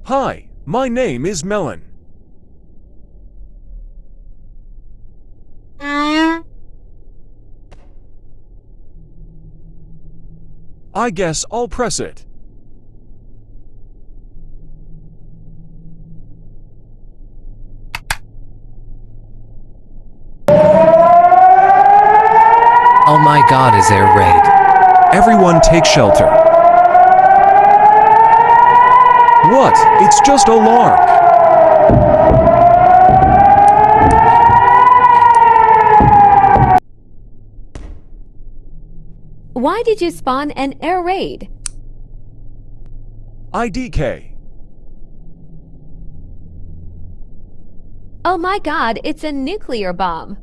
Hi, my name is Melon. I guess I'll press it. Oh my god, is air raid? Everyone take shelter. What? It's just a lark. Why did you spawn an air raid? IDK. Oh my god, it's a nuclear bomb.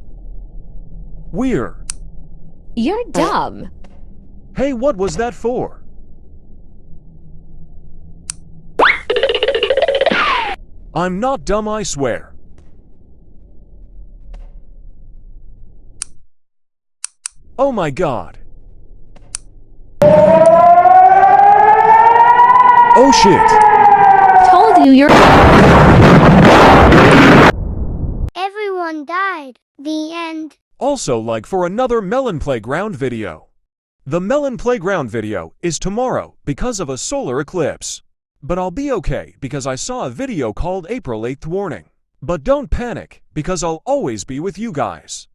We're. You're dumb. Hey, what was that for? I'm not dumb, I swear. Oh my god. Oh shit. Told you you're. Everyone died. The end. Also, like for another Melon Playground video. The Melon Playground video is tomorrow because of a solar eclipse. But I'll be okay because I saw a video called April 8th warning. But don't panic because I'll always be with you guys.